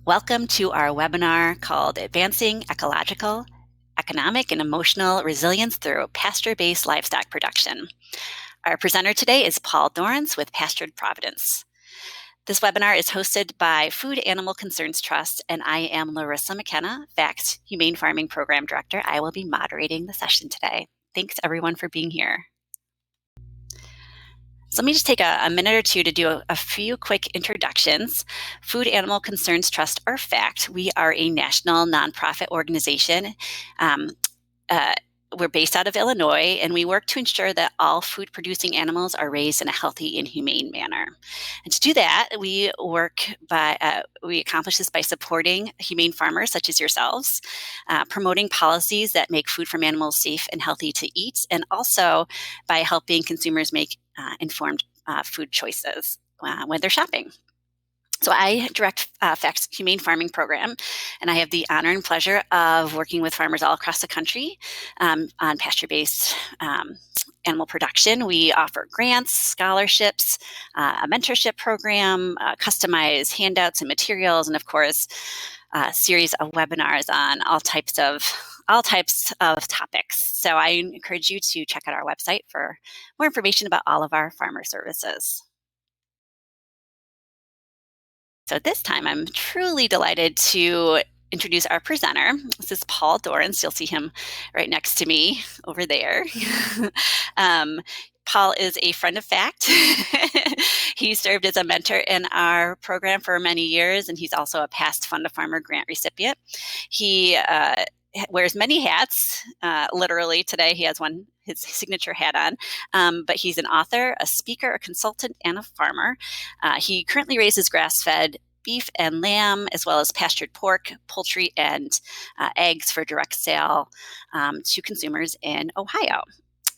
Welcome to our webinar called Advancing Ecological, Economic and Emotional Resilience Through Pasture-Based Livestock Production. Our presenter today is Paul Dorrance with Pastured Providence. This webinar is hosted by Food Animal Concerns Trust, and I am Larissa McKenna, FACT's Humane Farming Program Director. I will be moderating the session today. Thanks everyone for being here. So let me just take a minute or two to do a few quick introductions. Food Animal Concerns Trust, or FACT, we are a national nonprofit organization. We're based out of Illinois, and we work to ensure that all food-producing animals are raised in a healthy and humane manner. And to do that, we accomplish this by supporting humane farmers such as yourselves, promoting policies that make food from animals safe and healthy to eat, and also by helping consumers make informed food choices when they're shopping. So I direct FACT's Humane Farming Program, and I have the honor and pleasure of working with farmers all across the country on pasture-based animal production. We offer grants, scholarships, a mentorship program, customized handouts and materials, and of course, a series of webinars on all types of topics. So I encourage you to check out our website for more information about all of our farmer services. So at this time, I'm truly delighted to introduce our presenter. This is Paul Dorrance. You'll see him right next to me over there. Paul is a friend of FACT. He served as a mentor in our program for many years, and he's also a past Fund a Farmer grant recipient. He wears many hats. Literally today he has his signature hat on, but he's an author, a speaker, a consultant, and a farmer. He currently raises grass-fed beef and lamb, as well as pastured pork, poultry, and eggs for direct sale to consumers in Ohio.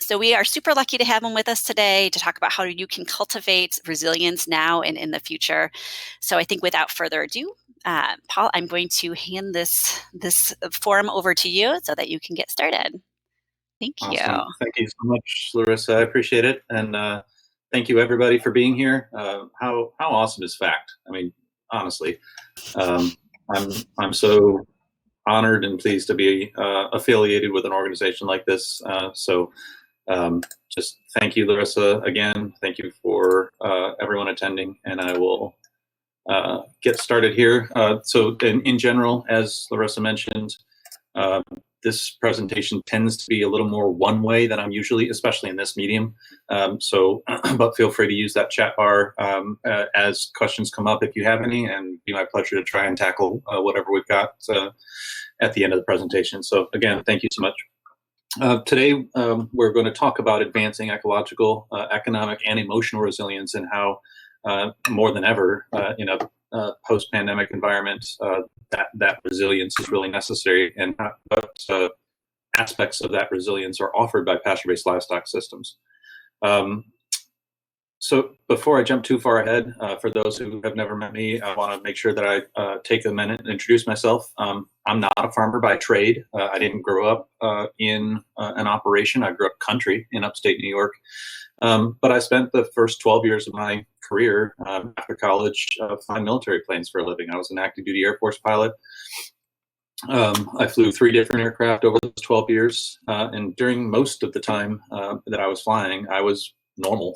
So we are super lucky to have him with us today to talk about how you can cultivate resilience now and in the future. So I think without further ado, Paul, I'm going to hand this forum over to you so that you can get started. Thank you. Awesome. Thank you so much, Larissa. I appreciate it. And thank you, everybody, for being here. How awesome is FACT? I mean, honestly, I'm so honored and pleased to be affiliated with an organization like this. Just thank you, Larissa, again. Thank you for everyone attending, and I will get started here. So in general, as Larissa mentioned, this presentation tends to be a little more one way than I'm usually, especially in this medium. But feel free to use that chat bar as questions come up if you have any, and it'd be my pleasure to try and tackle whatever we've got at the end of the presentation. So again, thank you so much. Today, we're going to talk about advancing ecological, economic, and emotional resilience, and how more than ever in a post-pandemic environment, that resilience is really necessary, and what aspects of that resilience are offered by pasture-based livestock systems. So before I jump too far ahead, for those who have never met me, I want to make sure that I take a minute and introduce myself. I'm not a farmer by trade. I didn't grow up in an operation. I grew up country in upstate New York. But I spent the first 12 years of my career after college flying military planes for a living. I was an active duty Air Force pilot. I flew 3 different aircraft over those 12 years. And during most of the time that I was flying, I was normal.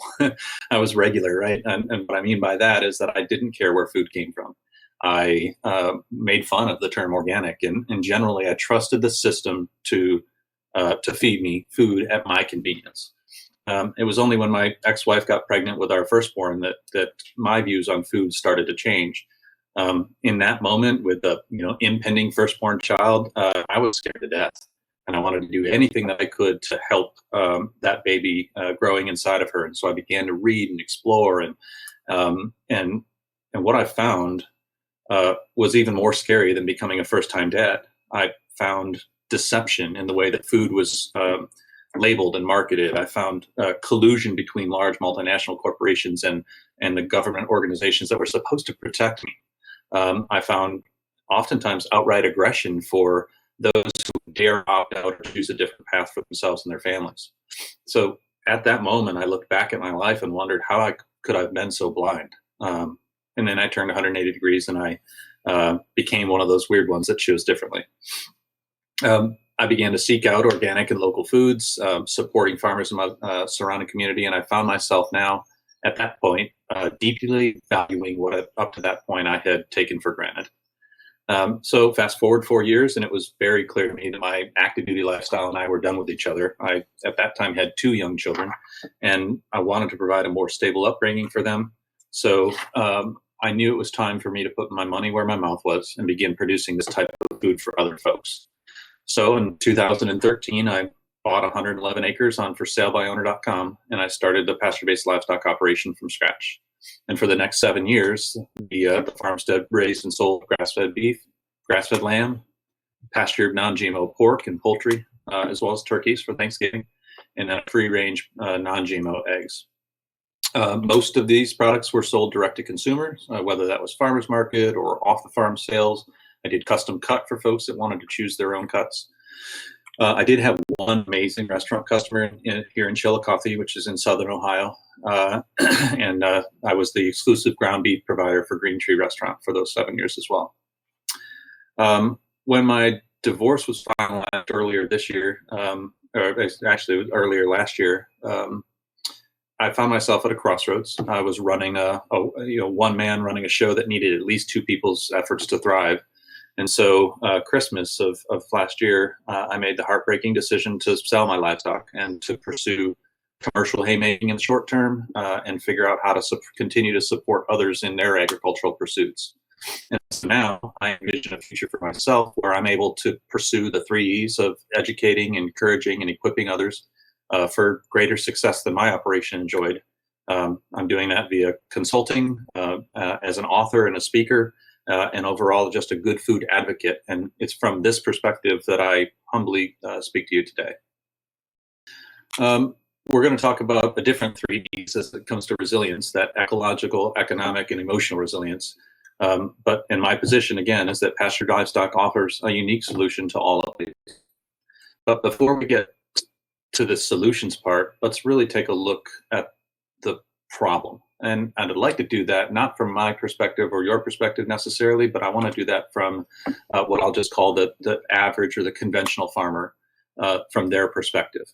I was regular, right? And what I mean by that is that I didn't care where food came from. I made fun of the term organic, and generally I trusted the system to feed me food at my convenience. It was only when my ex-wife got pregnant with our firstborn that my views on food started to change. In that moment, with the impending firstborn child, I was scared to death, and I wanted to do anything that I could to help that baby growing inside of her. And so I began to read and explore, and what I found was even more scary than becoming a first-time dad. I found deception in the way that food was labeled and marketed. I found collusion between large multinational corporations and the government organizations that were supposed to protect me. I found oftentimes outright aggression for those who dare opt out or choose a different path for themselves and their families. So at that moment, I looked back at my life and wondered how could I have been so blind. And then I turned 180 degrees and I became one of those weird ones that chose differently. I began to seek out organic and local foods, supporting farmers in my surrounding community, and I found myself now at that point deeply valuing what up to that point I had taken for granted. So fast forward 4 years, and it was very clear to me that my active duty lifestyle and I were done with each other. I, at that time, had 2 young children, and I wanted to provide a more stable upbringing for them. So I knew it was time for me to put my money where my mouth was and begin producing this type of food for other folks. So in 2013, I bought 111 acres on forsalebyowner.com, and I started the pasture-based livestock operation from scratch. And for the next 7 years, the farmstead raised and sold grass-fed beef, grass-fed lamb, pastured non-GMO pork and poultry, as well as turkeys for Thanksgiving, and then free-range non-GMO eggs. Most of these products were sold direct to consumers, whether that was farmers market or off-the-farm sales. I did custom cut for folks that wanted to choose their own cuts. I did have one amazing restaurant customer here in Chillicothe, which is in southern Ohio. And I was the exclusive ground beef provider for Green Tree Restaurant for those 7 years as well. When my divorce was finalized earlier this year, or actually earlier last year, I found myself at a crossroads. I was running one man running a show that needed at least 2 people's efforts to thrive. And so Christmas of last year, I made the heartbreaking decision to sell my livestock and to pursue commercial haymaking in the short term and figure out how to continue to support others in their agricultural pursuits. And so now I envision a future for myself where I'm able to pursue the 3 E's of educating, encouraging, and equipping others for greater success than my operation enjoyed. I'm doing that via consulting, as an author and a speaker, and overall just a good food advocate. And it's from this perspective that I humbly speak to you today. We're going to talk about a different 3 Ds as it comes to resilience, that ecological, economic, and emotional resilience. But in my position, again, is that pastured livestock offers a unique solution to all of these. But before we get to the solutions part, let's really take a look at the problem. And I'd like to do that not from my perspective or your perspective necessarily, but I want to do that from what I'll just call the average or the conventional farmer from their perspective.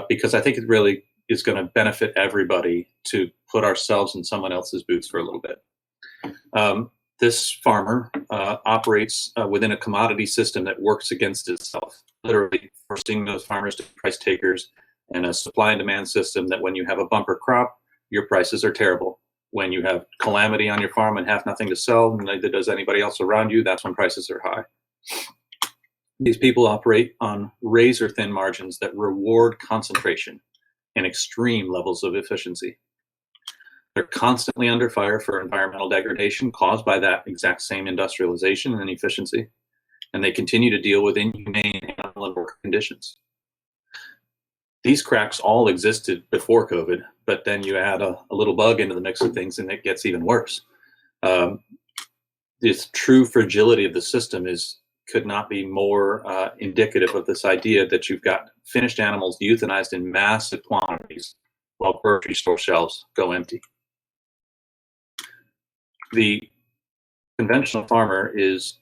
Because I think it really is going to benefit everybody to put ourselves in someone else's boots for a little bit. This farmer operates within a commodity system that works against itself, literally forcing those farmers to be price takers, and a supply and demand system that when you have a bumper crop, your prices are terrible. When you have calamity on your farm and have nothing to sell, and neither does anybody else around you, that's when prices are high. These people operate on razor thin margins that reward concentration and extreme levels of efficiency. They're constantly under fire for environmental degradation caused by that exact same industrialization and efficiency, and they continue to deal with inhumane animal and worker conditions. These cracks all existed before COVID, but then you add a little bug into the mix of things and it gets even worse. This true fragility of the system could not be more indicative of this idea that you've got finished animals euthanized in massive quantities while grocery store shelves go empty. The conventional farmer is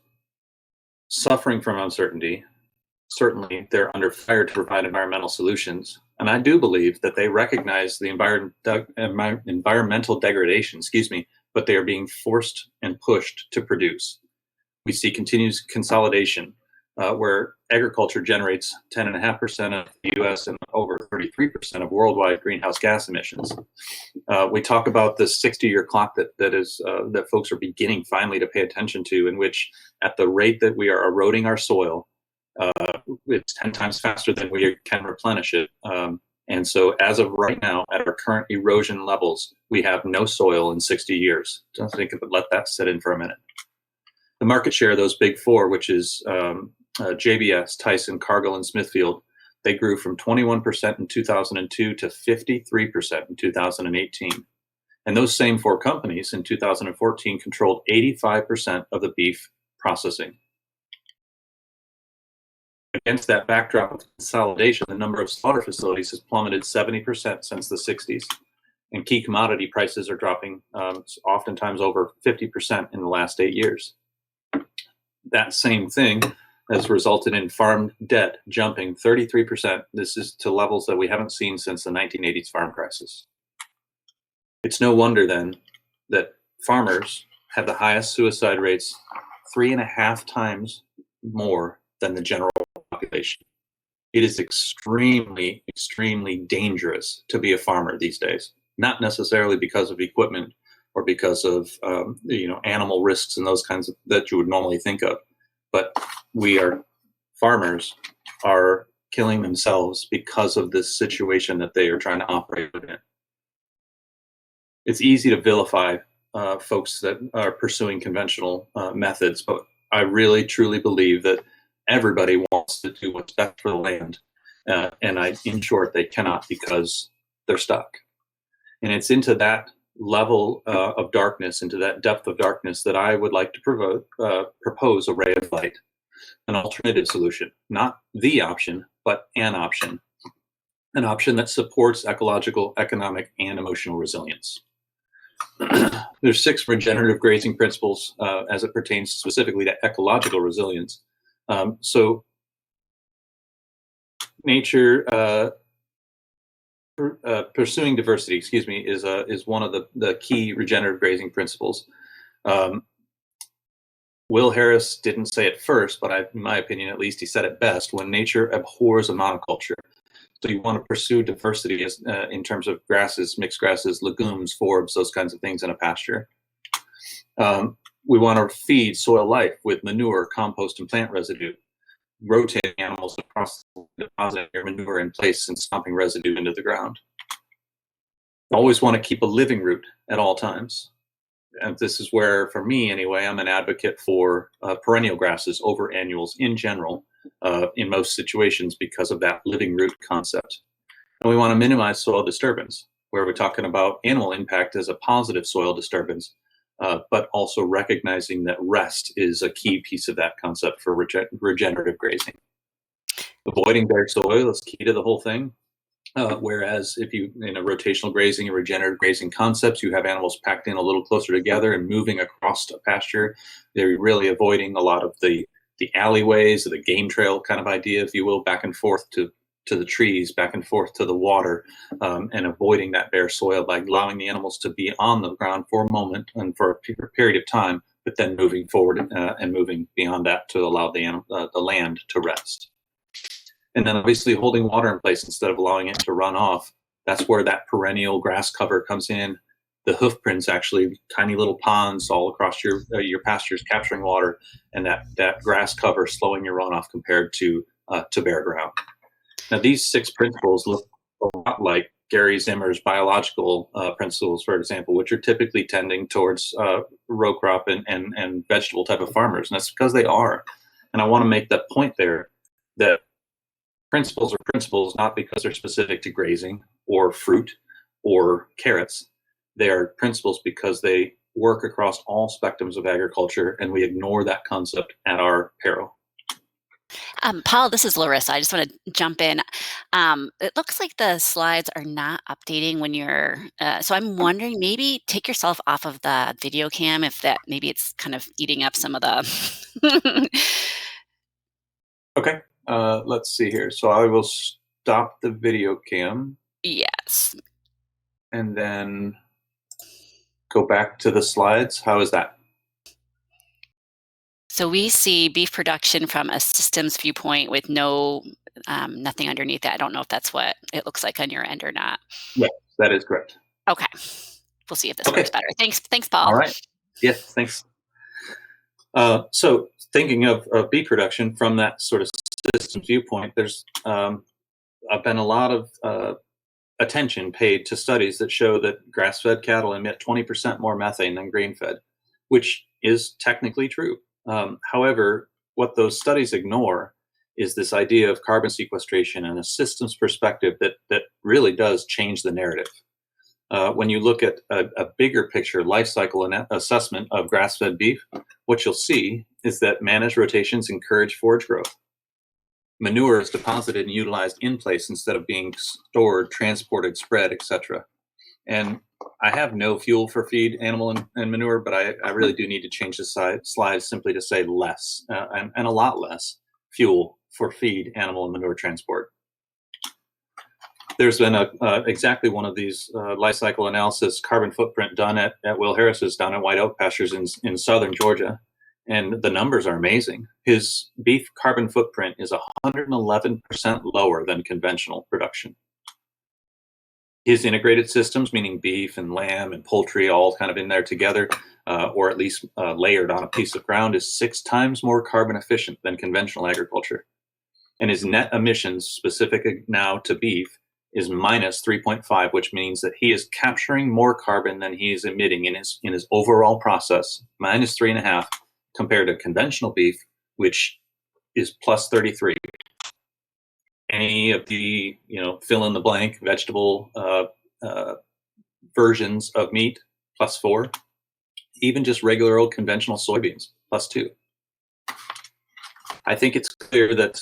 suffering from uncertainty. Certainly, they're under fire to provide environmental solutions. And I do believe that they recognize the environmental degradation, but they are being forced and pushed to produce. We see continuous consolidation where agriculture generates 10.5% of the US and over 33% of worldwide greenhouse gas emissions. We talk about the 60-year clock that folks are beginning finally to pay attention to, in which at the rate that we are eroding our soil, it's 10 times faster than we can replenish it. And so as of right now, at our current erosion levels, we have no soil in 60 years. Just think of it, let that sit in for a minute. The market share of those big four, which is JBS, Tyson, Cargill, and Smithfield, they grew from 21% in 2002 to 53% in 2018. And those same 4 companies in 2014 controlled 85% of the beef processing. Against that backdrop of consolidation, the number of slaughter facilities has plummeted 70% since the 60s. And key commodity prices are dropping oftentimes over 50% in the last 8 years. that same thing has resulted in farm debt jumping 33%. This is to levels that we haven't seen since the 1980s farm crisis. It's no wonder then that farmers have the highest suicide rates 3.5 times more than the general population. It is extremely, extremely dangerous to be a farmer these days, not necessarily because of equipment or because of animal risks and those kinds of that you would normally think of, but farmers are killing themselves because of this situation that they are trying to operate in. It's easy to vilify folks that are pursuing conventional methods, but I really truly believe that everybody wants to do what's best for the land, and in short, they cannot because they're stuck. And it's into that level of darkness, into that depth of darkness, that I would like to propose a ray of light, an alternative solution, not the option, but an option that supports ecological, economic, and emotional resilience. There's 6 regenerative grazing principles as it pertains specifically to ecological resilience. So nature pursuing diversity, is one of the key regenerative grazing principles. Will Harris didn't say it first, but in my opinion, at least, he said it best: when nature abhors a monoculture. So you want to pursue diversity in terms of grasses, mixed grasses, legumes, forbs, those kinds of things in a pasture. We want to feed soil life with manure, compost, and plant residue, rotating animals across the depositing their manure in place and stomping residue into the ground. Always want to keep a living root at all times. And this is where, for me anyway, I'm an advocate for perennial grasses over annuals in general, in most situations, because of that living root concept. And we want to minimize soil disturbance, where we're talking about animal impact as a positive soil disturbance, but also recognizing that rest is a key piece of that concept for regenerative grazing. Avoiding bare soil is key to the whole thing. Whereas if you, in a rotational grazing and regenerative grazing concepts, you have animals packed in a little closer together and moving across a pasture, they're really avoiding a lot of the alleyways or the game trail kind of idea, if you will, back and forth to the trees, back and forth to the water, and avoiding that bare soil by allowing the animals to be on the ground for a moment and for a period of time, but then moving forward and moving beyond that to allow the land to rest. And then obviously holding water in place instead of allowing it to run off. That's where that perennial grass cover comes in. The hoof prints, actually tiny little ponds all across your pastures capturing water, and that grass cover slowing your runoff compared to bare ground. Now, these 6 principles look a lot like Gary Zimmer's biological principles, for example, which are typically tending towards row crop and vegetable type of farmers. And that's because they are. And I want to make that point there, that principles are principles not because they're specific to grazing or fruit or carrots. They are principles because they work across all spectrums of agriculture, and we ignore that concept at our peril. Paul, this is Larissa. I just want to jump in. It looks like the slides are not updating when you're, so I'm wondering, maybe take yourself off of the video cam, if that, maybe it's kind of eating up some of the. Okay, let's see here. So I will stop the video cam. Yes. And then go back to the slides. How is that? So we see beef production from a systems viewpoint with nothing underneath it. I don't know if that's what it looks like on your end or not. Yes, that is correct. Okay. We'll see if this works better. Thanks, Paul. All right. Yes, thanks. So thinking of beef production from that sort of systems viewpoint, there's been a lot of attention paid to studies that show that grass-fed cattle emit 20% more methane than grain-fed, which is technically true. However, what those studies ignore is this idea of carbon sequestration and a systems perspective that really does change the narrative. When you look at a bigger picture life cycle assessment of grass-fed beef, what you'll see is that managed rotations encourage forage growth. Manure is deposited and utilized in place instead of being stored, transported, spread, etc. And I have no fuel for feed, animal, and manure, but I really do need to change the slides simply to say less and a lot less fuel for feed, animal, and manure transport. There's been exactly one of these life cycle analysis carbon footprint done at Will Harris's down at White Oak Pastures in southern Georgia, and the numbers are amazing. His beef carbon footprint is 111% lower than conventional production. His integrated systems, meaning beef and lamb and poultry, all kind of in there together, or at least layered on a piece of ground, is 6 times more carbon efficient than conventional agriculture. And his net emissions, specific now to beef, is minus 3.5, which means that he is capturing more carbon than he is emitting in his overall process, minus 3.5, compared to conventional beef, which is plus 33. Any of the fill in the blank vegetable versions of meat, plus 4. Even just regular old conventional soybeans, plus 2. I think it's clear that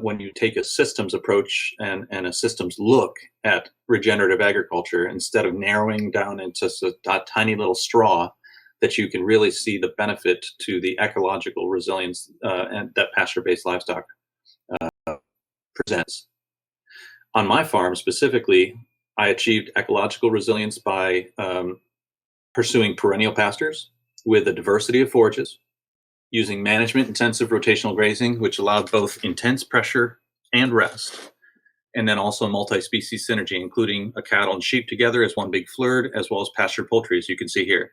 when you take a systems approach and a systems look at regenerative agriculture, instead of narrowing down into a tiny little straw, that you can really see the benefit to the ecological resilience and that pasture-based livestock presents. On my farm specifically, I achieved ecological resilience by pursuing perennial pastures with a diversity of forages, using management-intensive rotational grazing, which allowed both intense pressure and rest, and then also multi-species synergy, including a cattle and sheep together as one big flood, as well as pastured poultry, as you can see here.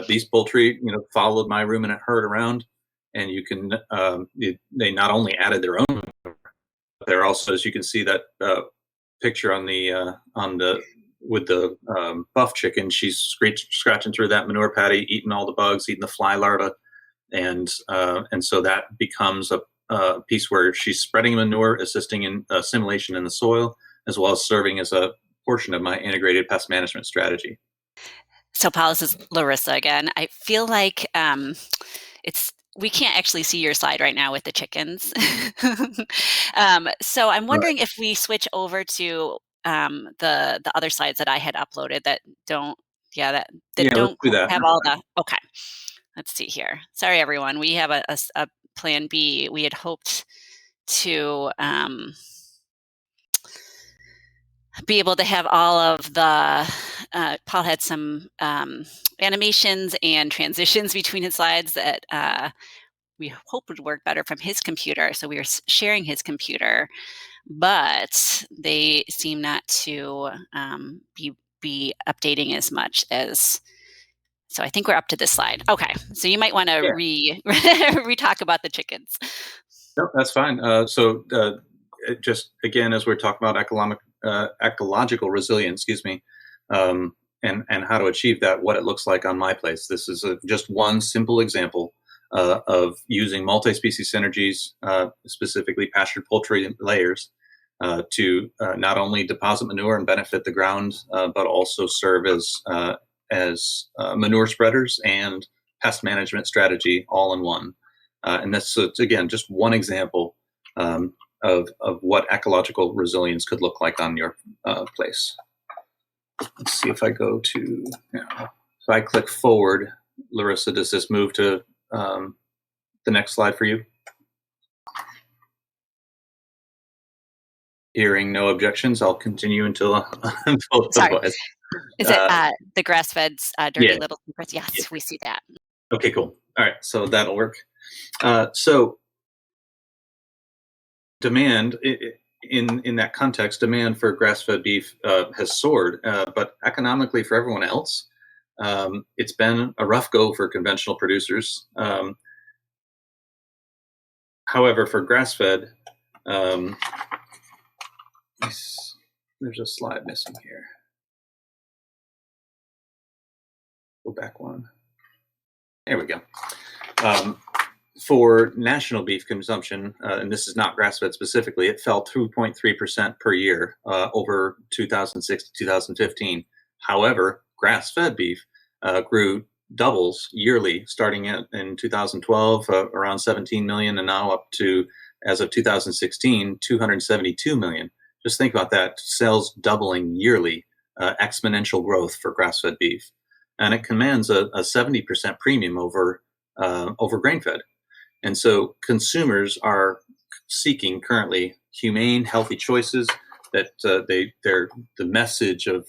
These poultry, followed my ruminant herd around, and you can they not only added their own, but they're also, as you can see that picture on the with the buff chicken, she's scratching through that manure patty, eating all the bugs, eating the fly larvae. And so that becomes a piece where she's spreading manure, assisting in assimilation in the soil, as well as serving as a portion of my integrated pest management strategy. So, Paul, this is Larissa again. I feel like we can't actually see your slide right now with the chickens. So I'm wondering if we switch over to the other slides that I had uploaded that don't, that don't do that. have all the, okay. Let's see here. Sorry, everyone. We have a plan B. We had hoped to be able to have all of the, Paul had some animations and transitions between his slides that we hope would work better from his computer. So we were sharing his computer, but they seem not to be updating as much as. So I think we're up to this slide. Okay, so you might want to re-talk about the chickens. No, that's fine. So just again, as we're talking about ecological resilience, and how to achieve that, what it looks like on my place. This is just one simple example of using multi-species synergies, specifically pastured poultry layers, to not only deposit manure and benefit the ground, but also serve as manure spreaders and pest management strategy all in one. And that's, again, just one example of what ecological resilience could look like on your place. Let's see if I go to, if I click forward, Larissa, does this move to the next slide for you? Hearing no objections, I'll continue until otherwise. Is it the grass-fed dirty little secrets? Yes, we see that. Okay, cool. All right, so that'll work. So demand in that context, demand for grass-fed beef has soared, but economically for everyone else, it's been a rough go for conventional producers. However, for grass-fed, there's a slide missing here. Go back one. There we go. For national beef consumption, and this is not grass-fed specifically, it fell 2.3% per year over 2006 to 2015. However, grass-fed beef grew doubles yearly, starting in 2012, around 17 million, and now up to, as of 2016, 272 million. Just think about that, sales doubling yearly exponential growth for grass-fed beef, and it commands a 70% premium over grain-fed. And so consumers are seeking currently humane, healthy choices that the message of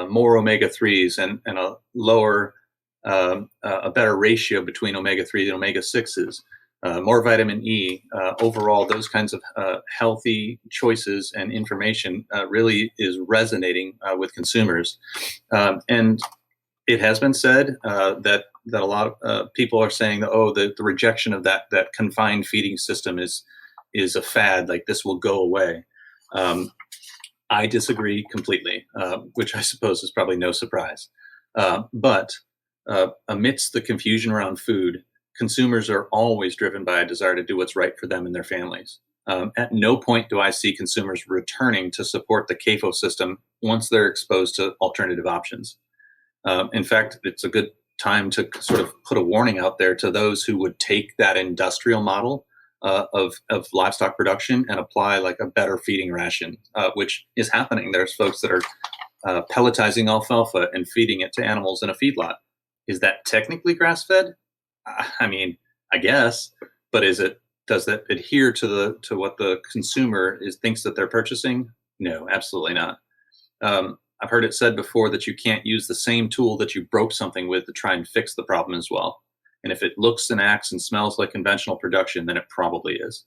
more omega-3s and a lower, a better ratio between omega-3s and omega-6s, more vitamin E, overall, those kinds of healthy choices and information really is resonating with consumers. And it has been said that a lot of people are saying that, the rejection of that confined feeding system is a fad, like this will go away. I disagree completely, which I suppose is probably no surprise. But amidst the confusion around food, consumers are always driven by a desire to do what's right for them and their families. At no point do I see consumers returning to support the CAFO system once they're exposed to alternative options. In fact, it's a good time to sort of put a warning out there to those who would take that industrial model of livestock production and apply like a better feeding ration, which is happening. There's folks that are pelletizing alfalfa and feeding it to animals in a feedlot. Is that technically grass-fed? I mean, I guess, but does that adhere to what the consumer thinks that they're purchasing? No, absolutely not. I've heard it said before that you can't use the same tool that you broke something with to try and fix the problem as well. And if it looks and acts and smells like conventional production, then it probably is.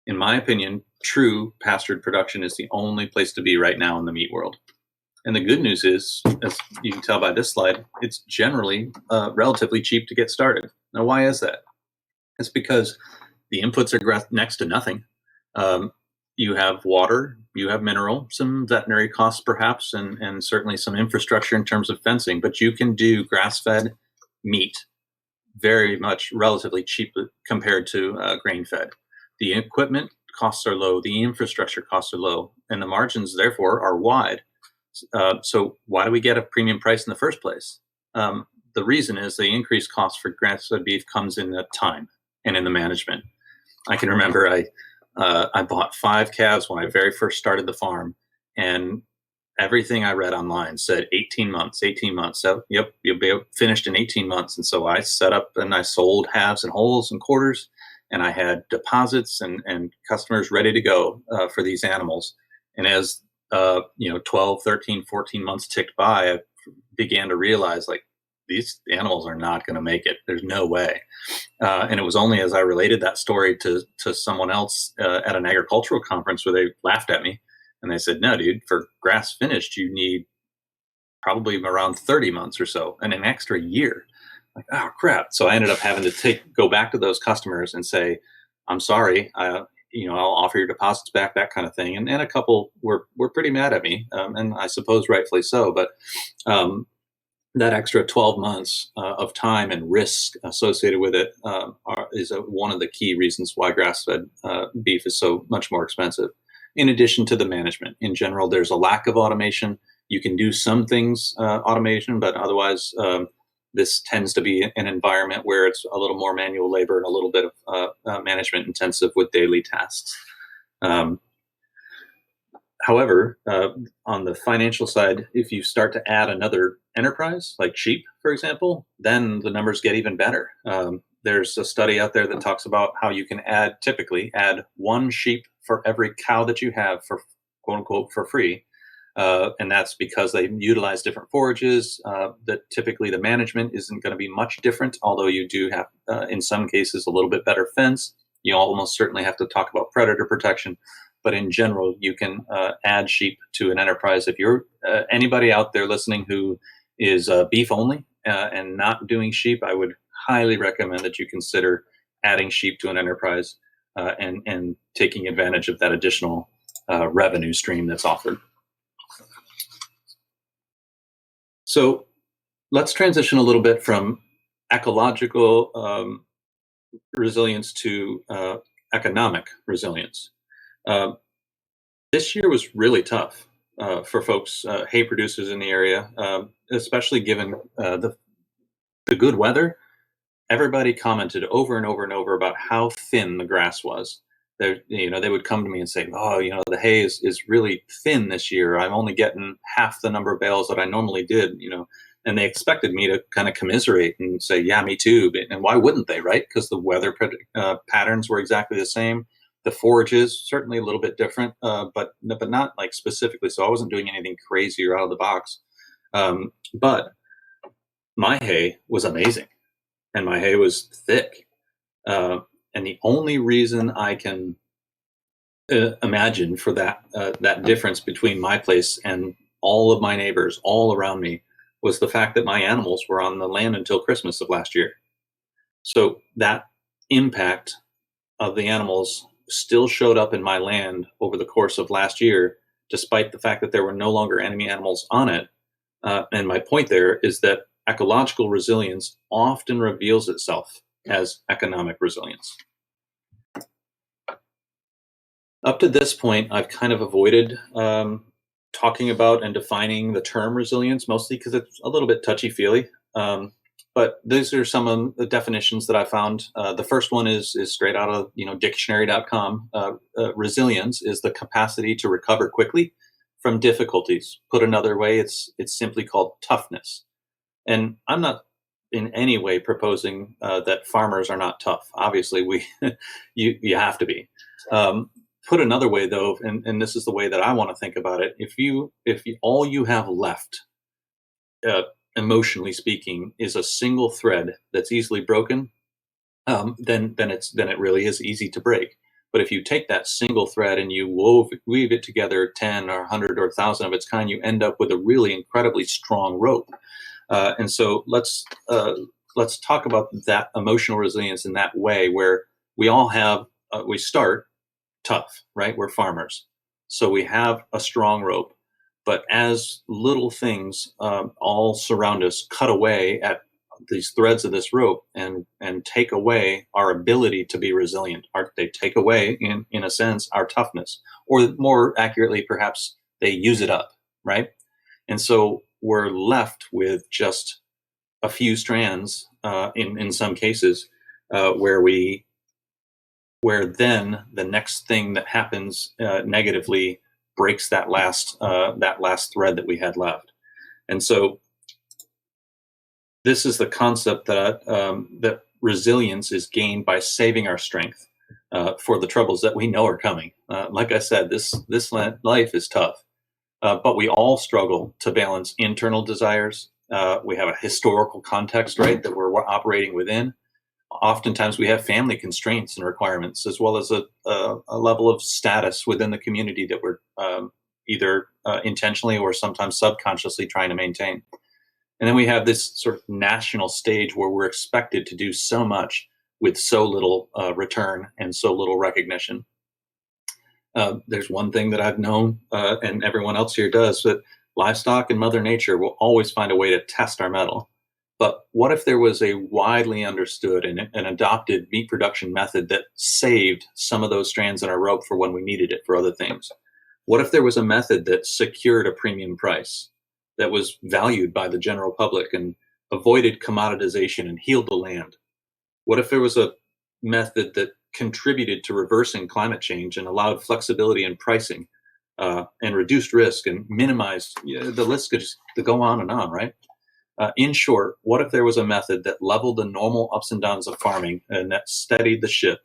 In my opinion, true pastured production is the only place to be right now in the meat world. And the good news is, as you can tell by this slide, it's generally relatively cheap to get started. Now, why is that? It's because the inputs are next to nothing. You have water, you have mineral, some veterinary costs perhaps, and certainly some infrastructure in terms of fencing, but you can do grass-fed meat very much relatively cheap compared to grain-fed. The equipment costs are low, the infrastructure costs are low, and the margins therefore are wide. So why do we get a premium price in the first place? The reason is the increased cost for grass-fed beef comes in the time and in the management. I can remember I bought 5 calves when I very first started the farm, and everything I read online said 18 months. So, yep, you'll be finished in 18 months. And so I set up and I sold halves and wholes and quarters, and I had deposits and customers ready to go for these animals. And as 12, 13, 14 months ticked by, I began to realize like these animals are not going to make it. There's no way. And it was only as I related that story to someone else at an agricultural conference where they laughed at me and they said, no, dude, for grass finished, you need probably around 30 months or so and an extra year. Like, oh, crap. So I ended up having to go back to those customers and say, I'm sorry. I'll offer your deposits back, that kind of thing. And a couple were pretty mad at me. And I suppose rightfully so. But that extra 12 months of time and risk associated with it is one of the key reasons why grass-fed beef is so much more expensive. In addition to the management, in general, there's a lack of automation. You can do some things automation, but otherwise, this tends to be an environment where it's a little more manual labor and a little bit of management intensive with daily tasks. However, on the financial side, if you start to add another enterprise like sheep, for example, then the numbers get even better. There's a study out there that talks about how you can typically add 1 sheep for every cow that you have for quote unquote for free. And that's because they utilize different forages, that typically the management isn't going to be much different, although you do have, in some cases, a little bit better fence. You almost certainly have to talk about predator protection. But in general, you can add sheep to an enterprise. If you're anybody out there listening who is beef only and not doing sheep, I would highly recommend that you consider adding sheep to an enterprise and taking advantage of that additional revenue stream that's offered. So let's transition a little bit from ecological resilience to economic resilience. This year was really tough for folks, hay producers in the area, especially given the good weather. Everybody commented over and over and over about how thin the grass was. they would come to me and say, oh, the hay is really thin this year. I'm only getting half the number of bales that I normally did, and they expected me to kind of commiserate and say, yeah, me too. And why wouldn't they, right? Because the weather patterns were exactly the same. The forages certainly a little bit different, but not like specifically. So I wasn't doing anything crazy or out of the box. But my hay was amazing, and my hay was thick. And the only reason I can imagine for that difference between my place and all of my neighbors all around me was the fact that my animals were on the land until Christmas of last year. So that impact of the animals still showed up in my land over the course of last year, despite the fact that there were no longer enemy animals on it. And my point there is that ecological resilience often reveals itself as economic resilience. Up to this point, I've kind of avoided talking about and defining the term resilience, mostly because it's a little bit touchy-feely. But these are some of the definitions that I found. The first one is straight out of dictionary.com. Resilience is the capacity to recover quickly from difficulties. Put another way, it's simply called toughness. And I'm not in any way proposing that farmers are not tough. Obviously, you have to be. Put another way, though, and this is the way that I want to think about it. If all you have left, emotionally speaking, is a single thread that's easily broken, then it really is easy to break. But if you take that single thread and you weave it together 10 or 100 or 1,000 of its kind, you end up with a really incredibly strong rope. And so let's talk about that emotional resilience in that way, where we all have we start tough, right? We're farmers, so we have a strong rope. But as little things all surround us cut away at these threads of this rope and take away our ability to be resilient, they take away, in a sense, our toughness, or more accurately, perhaps they use it up, right? And so we're left with just a few strands in some cases where then the next thing that happens negatively breaks that last thread that we had left. And so this is the concept that resilience is gained by saving our strength for the troubles that we know are coming. Like I said, this life is tough, but we all struggle to balance internal desires. We have a historical context, right, that we're operating within. Oftentimes we have family constraints and requirements, as well as a level of status within the community that we're either intentionally or sometimes subconsciously trying to maintain. And then we have this sort of national stage where we're expected to do so much with so little return and so little recognition. There's one thing that I've known, and everyone else here does, that livestock and Mother Nature will always find a way to test our mettle. But what if there was a widely understood and adopted meat production method that saved some of those strands in our rope for when we needed it for other things? What if there was a method that secured a premium price, that was valued by the general public and avoided commoditization and healed the land? What if there was a method that contributed to reversing climate change and allowed flexibility in pricing and reduced risk and minimized, the list could just go on and on, right? In short, what if there was a method that leveled the normal ups and downs of farming and that steadied the ship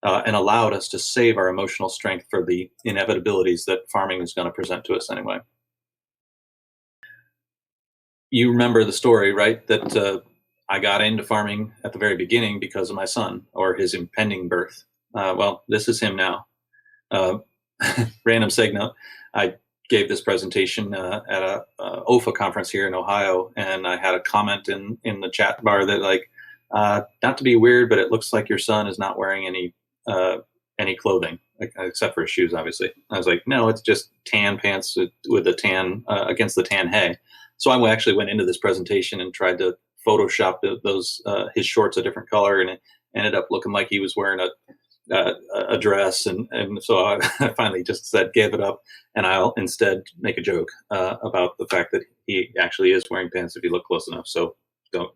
and allowed us to save our emotional strength for the inevitabilities that farming is going to present to us anyway? You remember the story, right? That I got into farming at the very beginning because of my son or his impending birth. Well, this is him now. Random side note, I gave this presentation at a OFA conference here in Ohio, and I had a comment in the chat bar that, like, not to be weird, but it looks like your son is not wearing any clothing, except for his shoes, obviously. I was like, no, it's just tan pants with the tan against the tan hay. So I actually went into this presentation and tried to Photoshop his shorts a different color, and it ended up looking like he was wearing a dress, and so I finally just said, gave it up, and I'll instead make a joke about the fact that he actually is wearing pants if you look close enough. So don't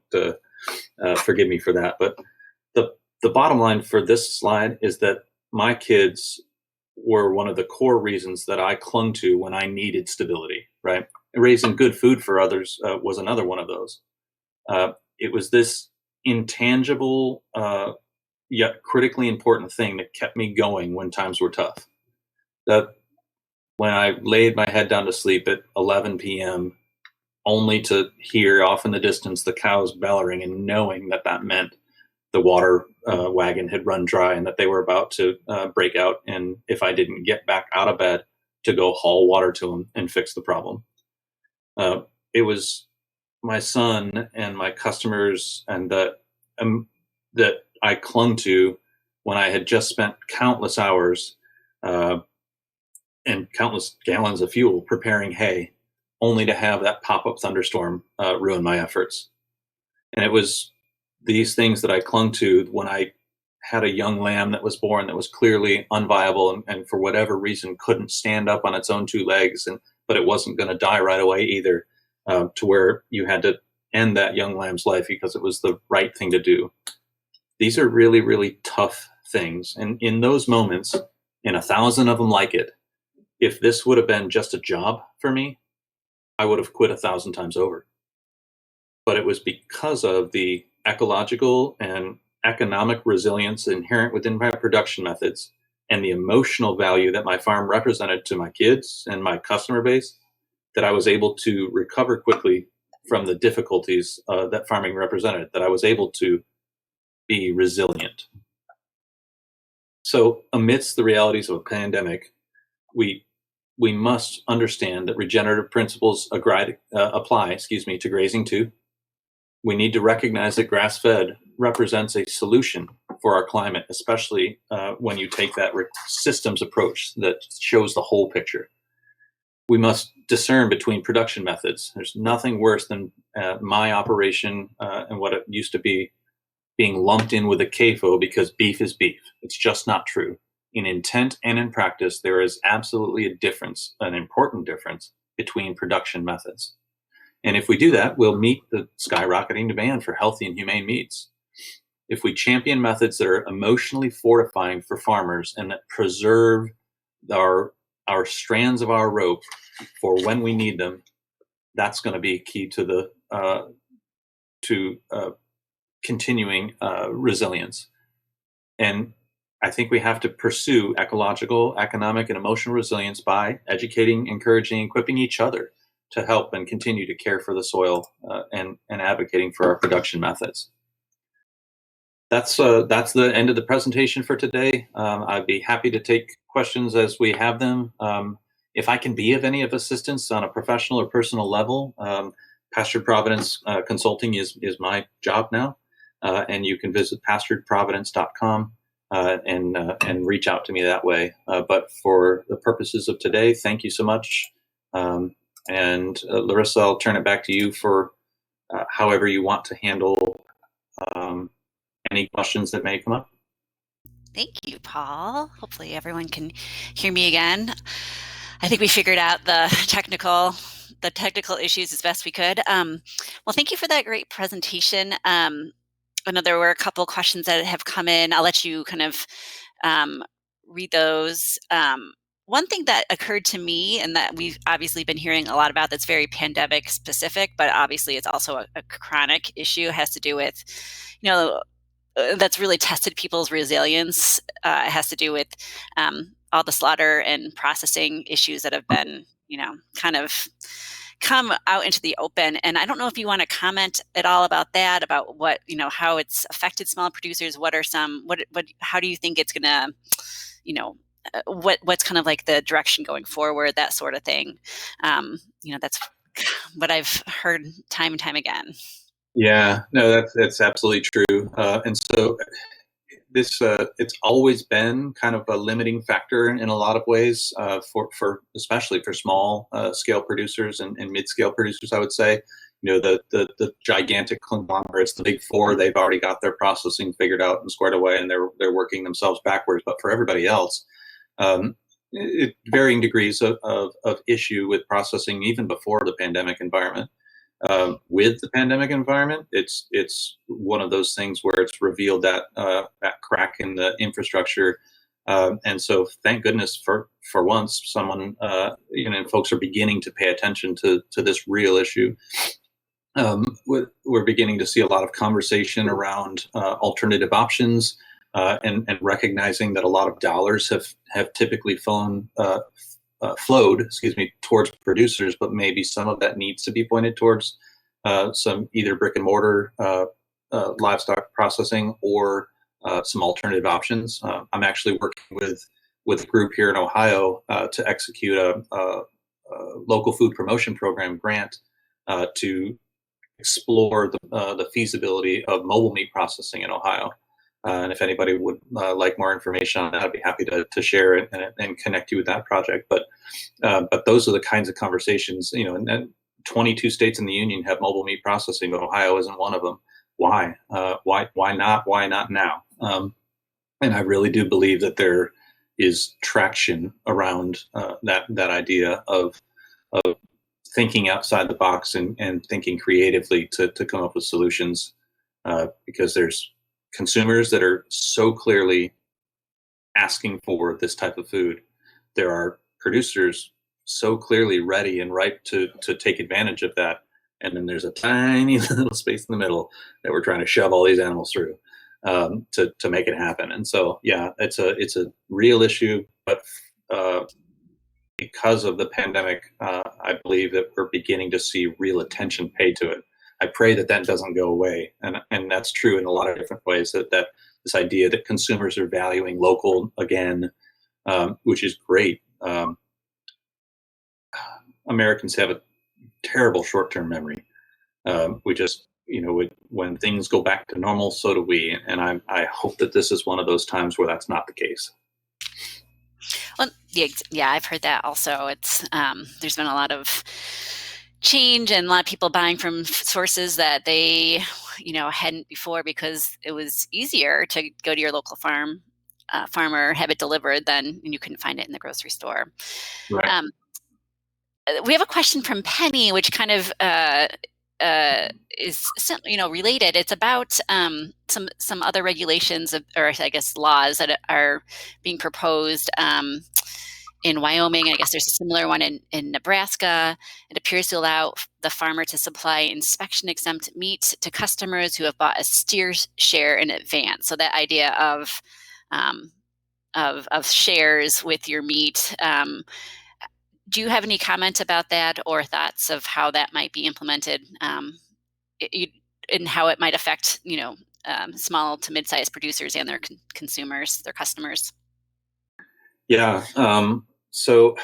forgive me for that. But the bottom line for this slide is that my kids were one of the core reasons that I clung to when I needed stability, right? Raising good food for others was another one of those. It was this intangible, yet critically important thing that kept me going when times were tough. That when I laid my head down to sleep at 11 p.m., only to hear off in the distance the cows bellowing and knowing that that meant the water wagon had run dry and that they were about to break out. And if I didn't get back out of bed to go haul water to them and fix the problem. It was my son and my customers and that I clung to when I had just spent countless hours and countless gallons of fuel preparing hay, only to have that pop-up thunderstorm ruin my efforts. And it was these things that I clung to when I had a young lamb that was born that was clearly unviable and for whatever reason couldn't stand up on its own two legs, but it wasn't going to die right away either, to where you had to end that young lamb's life because it was the right thing to do. These are really, really tough things. And in those moments, and 1,000 of them like it, if this would have been just a job for me, I would have quit 1,000 times over. But it was because of the ecological and economic resilience inherent within my production methods and the emotional value that my farm represented to my kids and my customer base that I was able to recover quickly from the difficulties that farming represented, that I was able to be resilient. So amidst the realities of a pandemic, we must understand that regenerative principles apply to grazing too. We need to recognize that grass-fed represents a solution for our climate, especially when you take that systems approach that shows the whole picture. We must discern between production methods. There's nothing worse than my operation and what it used to be being lumped in with a CAFO because beef is beef. It's just not true. In intent and in practice, there is absolutely a difference, an important difference between production methods. And if we do that, we'll meet the skyrocketing demand for healthy and humane meats. If we champion methods that are emotionally fortifying for farmers and that preserve our strands of our rope for when we need them, that's going to be key to the continuing resilience. And I think we have to pursue ecological, economic, and emotional resilience by educating, encouraging, equipping each other to help and continue to care for the soil and advocating for our production methods. That's the end of the presentation for today. I'd be happy to take questions as we have them. If I can be of any of assistance on a professional or personal level, Pastured Providence Consulting is my job now, and you can visit pasturedprovidence.com and reach out to me that way. But for the purposes of today, thank you so much. And Larissa, I'll turn it back to you for however you want to handle any questions that may come up. Thank you, Paul. Hopefully everyone can hear me again. I think we figured out the technical issues as best we could. Well, thank you for that great presentation. I know there were a couple of questions that have come in. I'll let you kind of read those. One thing that occurred to me and that we've obviously been hearing a lot about that's very pandemic specific, but obviously it's also a chronic issue, has to do with, that's really tested people's resilience. It has to do with all the slaughter and processing issues that have been, kind of come out into the open. And I don't know if you want to comment at all about that, about what, how it's affected small producers. What are how do you think it's going to, what's kind of like the direction going forward, that sort of thing. That's what I've heard time and time again. Yeah, no, that's absolutely true. And so this it's always been kind of a limiting factor in a lot of ways for especially for small scale producers and mid-scale producers, I would say. The gigantic conglomerates, the big four, they've already got their processing figured out and squared away, and they're working themselves backwards. But for everybody else, varying degrees of issue with processing even before the pandemic environment. With the pandemic environment, it's one of those things where it's revealed that that crack in the infrastructure And so thank goodness for once someone, folks are beginning to pay attention to this real issue. We're beginning to see a lot of conversation around alternative options, and recognizing that a lot of dollars have typically flowed, towards producers, but maybe some of that needs to be pointed towards some either brick and mortar livestock processing or some alternative options. I'm actually working with a group here in Ohio to execute a local food promotion program grant to explore the feasibility of mobile meat processing in Ohio. And if anybody would like more information on that, I'd be happy to share it and connect you with that project. But those are the kinds of conversations, and 22 states in the union have mobile meat processing, but Ohio isn't one of them. Why? Why not? Why not now? And I really do believe that there is traction around that idea of thinking outside the box and thinking creatively to come up with solutions, because there's consumers that are so clearly asking for this type of food. There are producers so clearly ready and ripe to take advantage of that. And then there's a tiny little space in the middle that we're trying to shove all these animals through to make it happen. And so, yeah, it's a real issue, but because of the pandemic, I believe that we're beginning to see real attention paid to it. I pray that doesn't go away, and that's true in a lot of different ways. That this idea that consumers are valuing local again, which is great. Americans have a terrible short-term memory. We just, when things go back to normal, so do we. And I hope that this is one of those times where that's not the case. Well, yeah, I've heard that also. It's there's been a lot of change and a lot of people buying from sources that they, hadn't before because it was easier to go to your local farmer, have it delivered than you couldn't find it in the grocery store. Right. We have a question from Penny, which kind of is related. It's about some other regulations or I guess laws that are being proposed in Wyoming. I guess there's a similar one in Nebraska. It appears to allow the farmer to supply inspection exempt meat to customers who have bought a steer share in advance. So that idea of shares with your meat. Do you have any comment about that or thoughts of how that might be implemented and how it might affect, small to mid-sized producers and their consumers, their customers? Yeah. So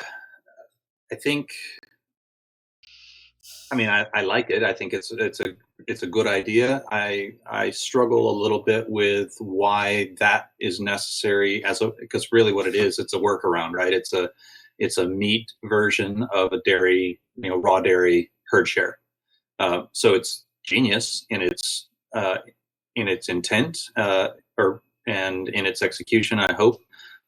I think, I like it. I think it's a good idea. I struggle a little bit with why that is necessary because really what it is, it's a workaround, right? It's a meat version of a dairy, raw dairy herd share. So it's genius in its intent, and in its execution, I hope.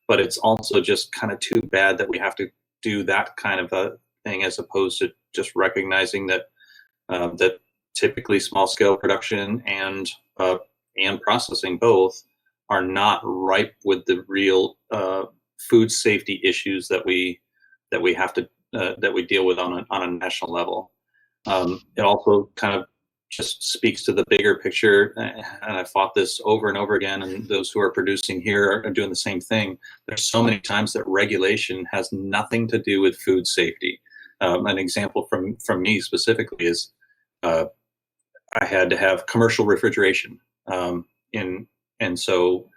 But it's also just kind of too bad that we have to do that kind of a thing as opposed to just recognizing that that typically small scale production and processing both are not ripe with the real food safety issues that we have to that we deal with on a national level. It also kind of just speaks to the bigger picture, and I fought this over and over again, and those who are producing here are doing the same thing. There's so many times that regulation has nothing to do with food safety. An example from me specifically is I had to have commercial refrigeration, and so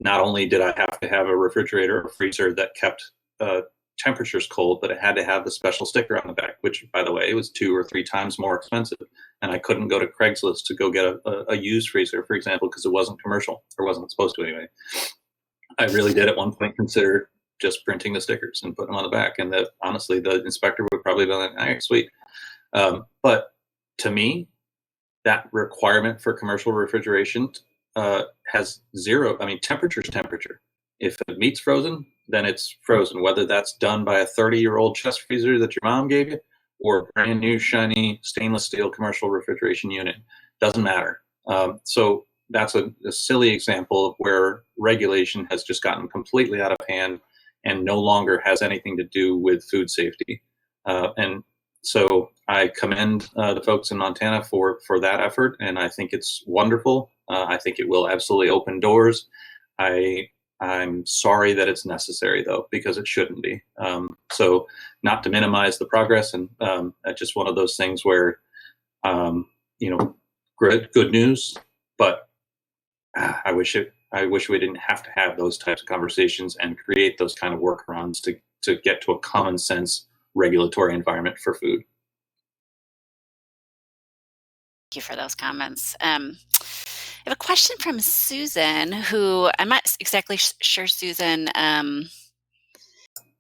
not only did I have to have a refrigerator or freezer that kept temperatures cold, but it had to have the special sticker on the back, which, by the way, was 2 or 3 times more expensive. And I couldn't go to Craigslist to go get a used freezer, for example, because it wasn't commercial, or wasn't supposed to anyway. I really did at one point consider just printing the stickers and putting them on the back, and that honestly, the inspector would probably be like, "All right, sweet." But to me, that requirement for commercial refrigeration has zero. Temperature's temperature. If the meat's frozen, then it's frozen, whether that's done by a 30-year-old chest freezer that your mom gave you or a brand new shiny stainless steel commercial refrigeration unit. Doesn't matter. So that's a silly example of where regulation has just gotten completely out of hand and no longer has anything to do with food safety. And so I commend the folks in Montana for that effort, and I think it's wonderful. I think it will absolutely open doors. I'm sorry that it's necessary, though, because it shouldn't be. So not to minimize the progress, and just one of those things where, good news, but I wish we didn't have to have those types of conversations and create those kind of workarounds to get to a common sense regulatory environment for food. Thank you for those comments. I have a question from Susan, who I'm not exactly sure, Susan,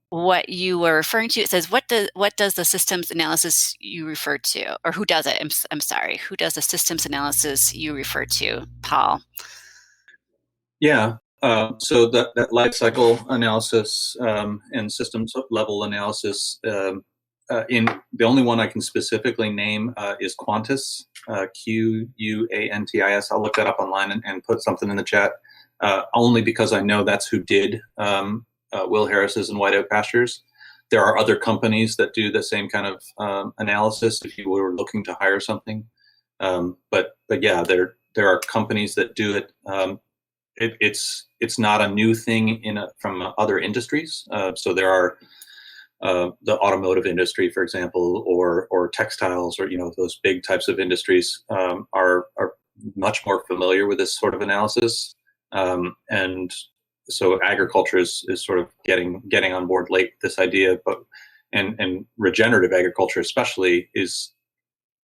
what you were referring to. It says, what does the systems analysis you refer to, or who does it? I'm sorry, who does the systems analysis you refer to, Paul? Yeah. So that life cycle analysis and systems level analysis, in the only one I can specifically name is Quantis, Quantis. I'll look that up online and put something in the chat, only because I know that's who did Will Harris's and whiteout pastures. There are other companies that do the same kind of analysis if you were looking to hire something. But yeah, there are companies that do it. It's not a new thing from other industries. So there are the automotive industry, for example, or textiles, or those big types of industries are much more familiar with this sort of analysis. And so agriculture is sort of getting on board late with this idea, but and regenerative agriculture especially is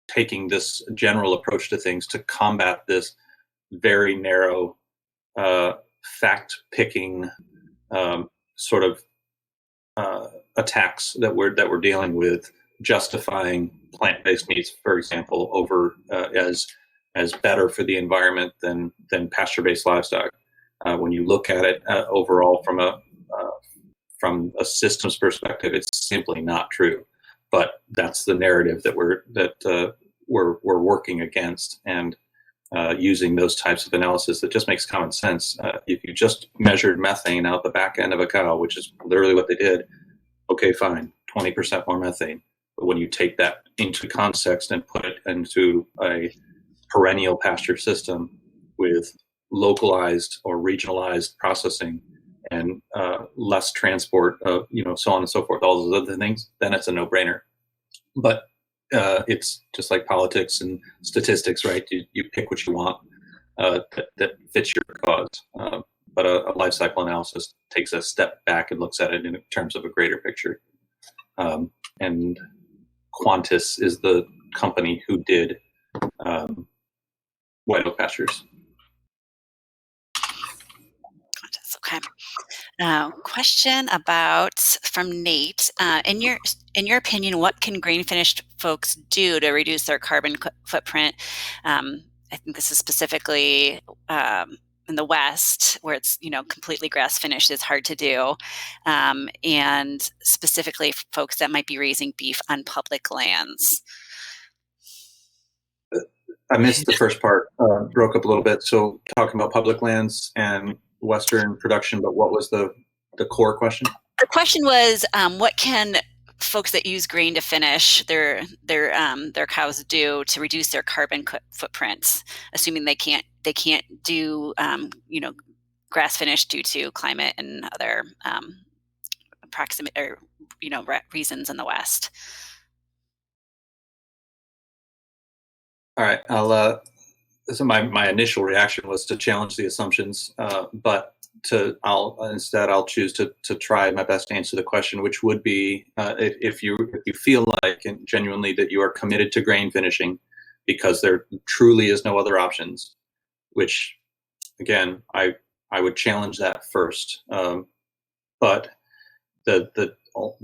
taking this general approach to things to combat this very narrow fact-picking sort of attacks that we're dealing with, justifying plant-based meats, for example, over as better for the environment than pasture-based livestock. When you look at it overall from a systems perspective, it's simply not true. But that's the narrative that we're working against, and using those types of analysis that just makes common sense. If you just measured methane out the back end of a cow, which is literally what they did, okay, fine, 20% more methane. But when you take that into context and put it into a perennial pasture system with localized or regionalized processing and less transport, so on and so forth, all those other things, then it's a no-brainer. But it's just like politics and statistics, right? You pick what you want that fits your cause. But a life cycle analysis takes a step back and looks at it in terms of a greater picture. And Quantis is the company who did white oak pastures. Okay. Question from Nate. In your opinion, what can grain finished folks do to reduce their carbon footprint? I think this is specifically in the West, where it's completely grass finished is hard to do, and specifically folks that might be raising beef on public lands. I missed the first part, broke up a little bit. So talking about public lands and Western production, but what was the core question? The question was, what can folks that use grain to finish their cows do to reduce their carbon footprint, assuming they can't do grass finish due to climate and other reasons in the West. All right, so my initial reaction was to challenge the assumptions, but I'll choose to try my best to answer the question, which would be if you feel like and genuinely that you are committed to grain finishing because there truly is no other options, which again I would challenge that first. But the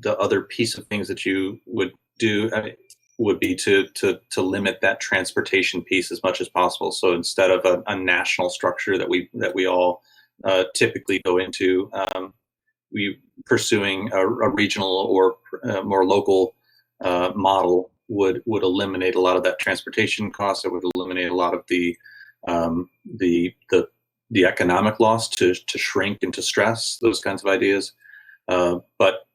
other piece of things that you would do would be to limit that transportation piece as much as possible. So instead of a national structure that we all typically go into, we pursuing a regional or more local model would eliminate a lot of that transportation cost. It would eliminate a lot of the the economic loss to shrink and to stress, those kinds of ideas. But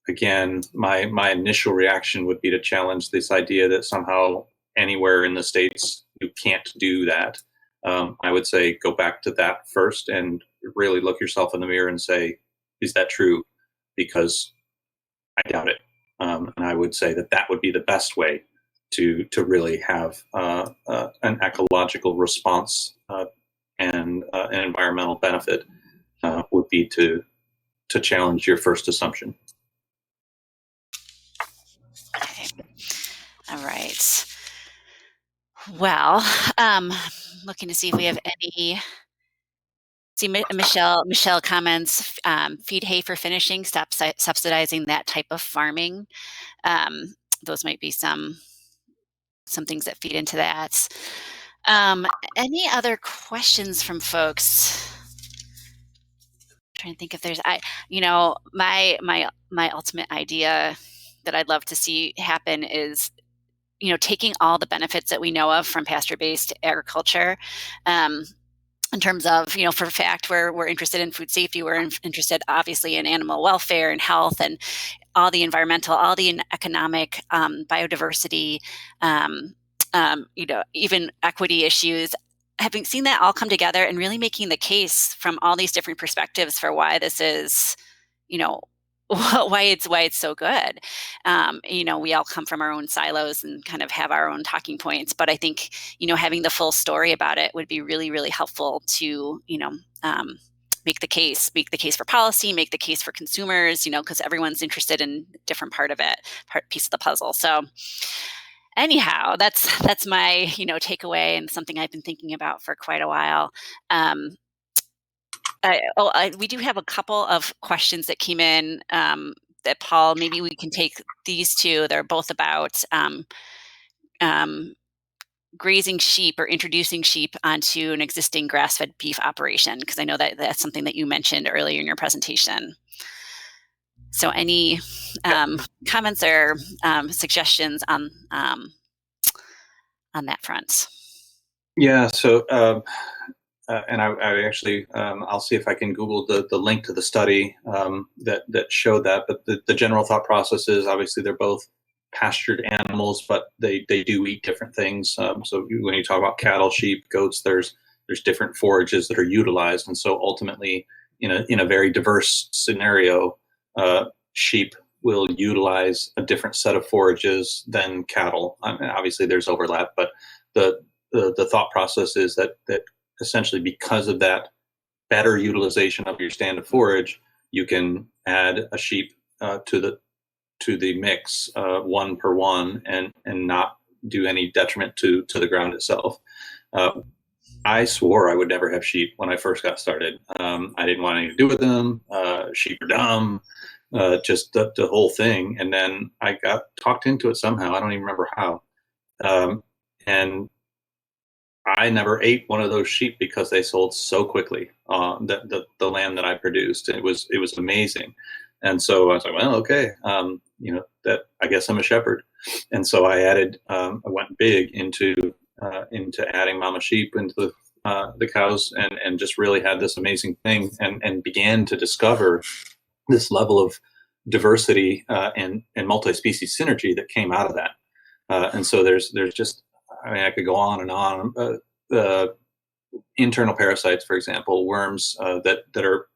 again, my initial reaction would be to challenge this idea that somehow anywhere in the States you can't do that. I would say go back to that first and really look yourself in the mirror and say, is that true? Because I doubt it. And I would say that would be the best way to really have an ecological response and an environmental benefit would be to challenge your first assumption. Okay. All right. Well, looking to see if we have any. See, Michelle comments, feed hay for finishing, stop subsidizing that type of farming. Those might be some things that feed into that. Any other questions from folks? I'm trying to think if there's, my ultimate idea that I'd love to see happen is, taking all the benefits that we know of from pasture-based agriculture, in terms of, for a fact, we're interested in food safety, we're interested obviously in animal welfare and health and all the environmental, all the economic, biodiversity, even equity issues. Having seen that all come together and really making the case from all these different perspectives for why this is, why it's so good. We all come from our own silos and kind of have our own talking points, but I think, having the full story about it would be really, really helpful to, make the case for policy, make the case for consumers, because everyone's interested in different piece of the puzzle. So anyhow, that's my, takeaway and something I've been thinking about for quite a while. We do have a couple of questions that came in that, Paul, maybe we can take these two. They're both about grazing sheep or introducing sheep onto an existing grass-fed beef operation, because I know that that's something that you mentioned earlier in your presentation. So any comments or suggestions on that front? Yeah, so and I actually I'll see if I can Google the link to the study that showed that. But the general thought process is obviously they're both pastured animals, but they do eat different things. So when you talk about cattle, sheep, goats, there's different forages that are utilized, and so ultimately, in a very diverse scenario, sheep will utilize a different set of forages than cattle. I mean, obviously, there's overlap, but the thought process is that essentially because of that better utilization of your standard forage, you can add a sheep to the mix, one per one, and not do any detriment to the ground itself. I swore I would never have sheep when I first got started. I didn't want anything to do with them. Sheep are dumb, just the whole thing. And then I got talked into it somehow. I don't even remember how. And I never ate one of those sheep because they sold so quickly. The lamb that I produced, it was amazing. And so I was like, well, okay, that I guess I'm a shepherd. And so I went big into adding mama sheep into the cows, and just really had this amazing thing, and began to discover this level of diversity and multi-species synergy that came out of that. And so there's just, I mean, I could go on and on. Internal parasites, for example, worms that are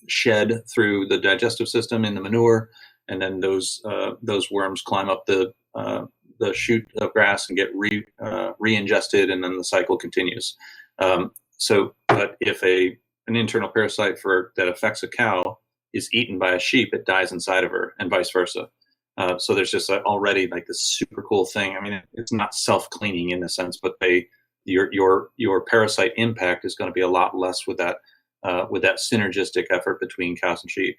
shed through the digestive system in the manure, and then those worms climb up the shoot of grass and get re-ingested, and then the cycle continues. But if an internal parasite that affects a cow is eaten by a sheep, it dies inside of her, and vice versa. So there's just already like this super cool thing. I mean, it's not self-cleaning in a sense, but your parasite impact is going to be a lot less with that synergistic effort between cows and sheep.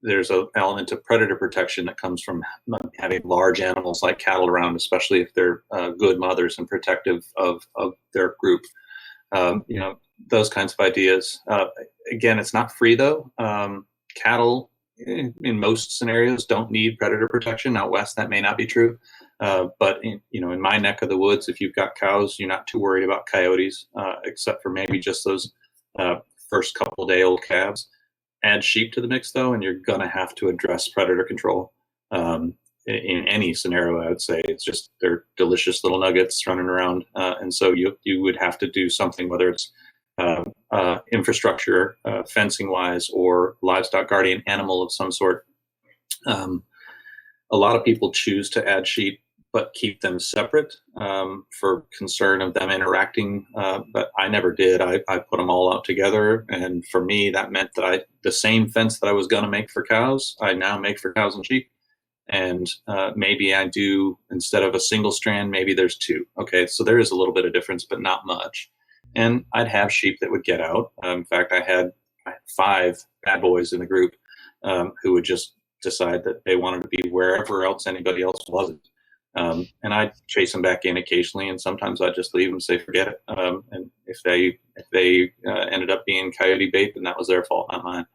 There's an element of predator protection that comes from having large animals like cattle around, especially if they're good mothers and protective of their group. Those kinds of ideas. Again, it's not free though. Cattle in most scenarios don't need predator protection. Out west, that may not be true. But in my neck of the woods, if you've got cows, you're not too worried about coyotes, except for maybe just those first couple day old calves. Add sheep to the mix though, and you're gonna have to address predator control. In any scenario, I would say it's just they're delicious little nuggets running around, and so you would have to do something, whether it's infrastructure, fencing wise, or livestock guardian animal of some sort. A lot of people choose to add sheep but keep them separate for concern of them interacting. But I never did. I put them all out together. And for me, that meant that the same fence that I was going to make for cows, I now make for cows and sheep. And maybe I do, instead of a single strand, maybe there's two. Okay, so there is a little bit of difference, but not much. And I'd have sheep that would get out. In fact, I had 5 bad boys in the group who would just decide that they wanted to be wherever else anybody else wasn't. And I'd chase them back in occasionally, and sometimes I'd just leave them and say, forget it. And if they ended up being coyote bait, then that was their fault, not mine.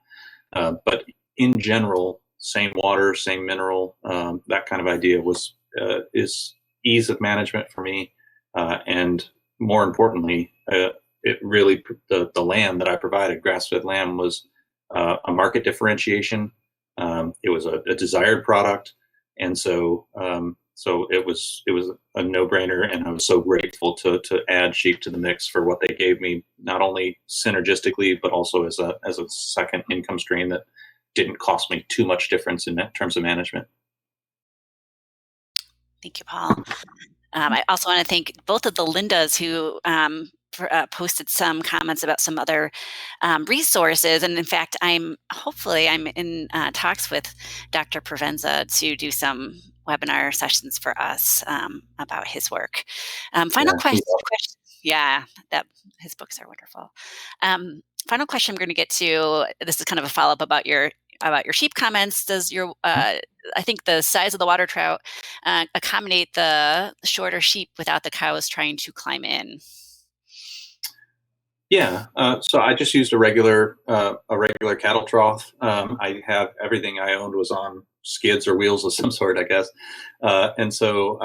But in general, same water, same mineral, that kind of idea is ease of management for me. And more importantly, it really, the lamb that I provided, grass-fed lamb, was a market differentiation. It was a desired product. And so it was a no-brainer, and I was so grateful to add sheep to the mix for what they gave me, not only synergistically, but also as a second income stream that didn't cost me too much difference in terms of management. Thank you, Paul. I also want to thank both of the Lindas who posted some comments about some other resources. And in fact, I'm in talks with Dr. Provenza to do some webinar sessions for us about his work. Final question. Yeah, that his books are wonderful. Final question I'm going to get to. This is kind of a follow-up about your sheep comments. Does your I think the size of the water trout accommodate the shorter sheep without the cows trying to climb in? Yeah, so I just used a regular cattle trough. I have everything I owned was on skids or wheels of some sort, I guess, and so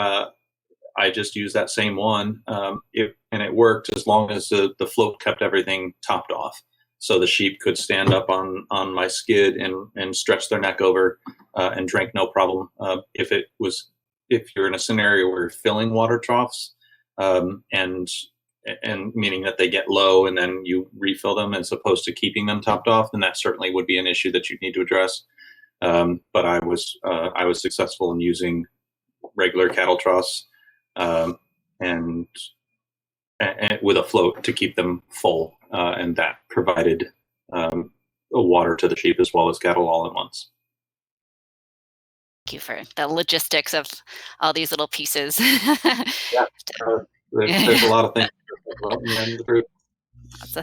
I just used that same one, and it worked as long as the float kept everything topped off, so the sheep could stand up on my skid and stretch their neck over and drink no problem. If you're in a scenario where you're filling water troughs, and meaning that they get low and then you refill them as opposed to keeping them topped off, then that certainly would be an issue that you need to address. But I was successful in using regular cattle troughs and with a float to keep them full, and that provided water to the sheep as well as cattle all at once. Thank you for the logistics of all these little pieces. Yeah. There's a lot of things. Lots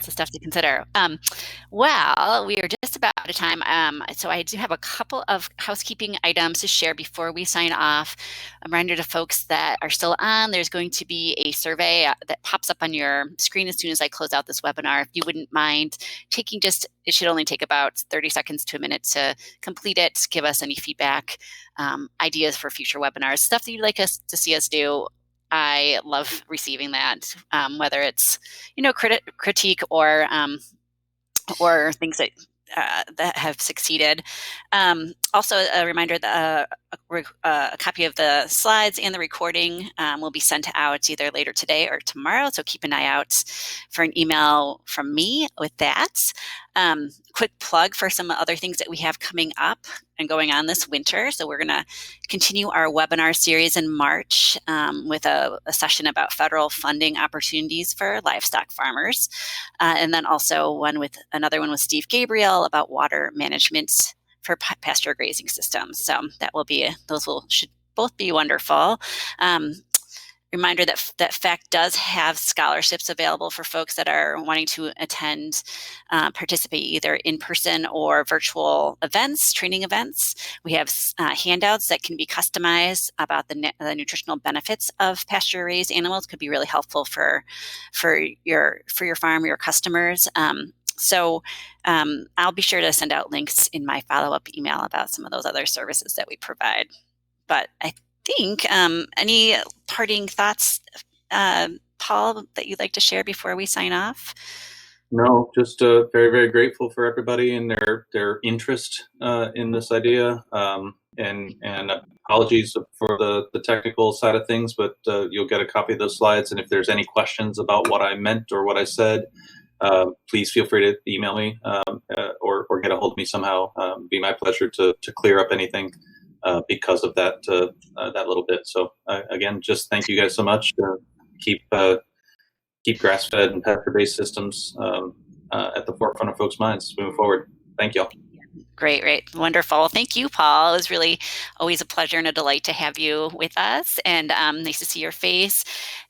of stuff to consider. Well, we are just about out of time. So I do have a couple of housekeeping items to share before we sign off. A reminder to folks that are still on, there's going to be a survey that pops up on your screen as soon as I close out this webinar. If you wouldn't mind taking it should only take about 30 seconds to a minute to complete it, give us any feedback, ideas for future webinars, stuff that you'd like us to see us do. I love receiving that, whether it's critique or things that have succeeded. Also, a reminder that a copy of the slides and the recording will be sent out either later today or tomorrow. So keep an eye out for an email from me with that. Quick plug for some other things that we have coming up and going on this winter. So we're going to continue our webinar series in March with a session about federal funding opportunities for livestock farmers. And then also another one with Steve Gabriel about water management for pasture grazing systems. So should both be wonderful. Reminder that FACT does have scholarships available for folks that are wanting to participate either in person or virtual events, training events. We have handouts that can be customized about the nutritional benefits of pasture-raised animals. Could be really helpful for your farm, your customers. So I'll be sure to send out links in my follow-up email about some of those other services that we provide. But think. Any parting thoughts, Paul, that you'd like to share before we sign off? No, just very, very grateful for everybody and their interest in this idea. And apologies for the technical side of things, but you'll get a copy of those slides. And if there's any questions about what I meant or what I said, please feel free to email me or get a hold of me somehow. Be my pleasure to clear up anything because of that little bit. So again, just thank you guys so much. Keep keep grass-fed and pasture-based systems at the forefront of folks' minds moving forward. Thank you. Great. Wonderful. Thank you, Paul. It was really always a pleasure and a delight to have you with us, and nice to see your face.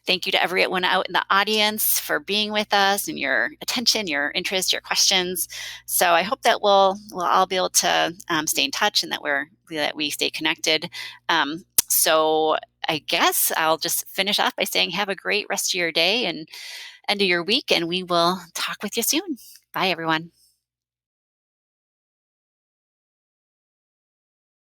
Thank you to everyone out in the audience for being with us and your attention, your interest, your questions. So I hope that we'll all be able to stay in touch and that we stay connected. So I guess I'll just finish off by saying have a great rest of your day and end of your week, and we will talk with you soon. Bye, everyone.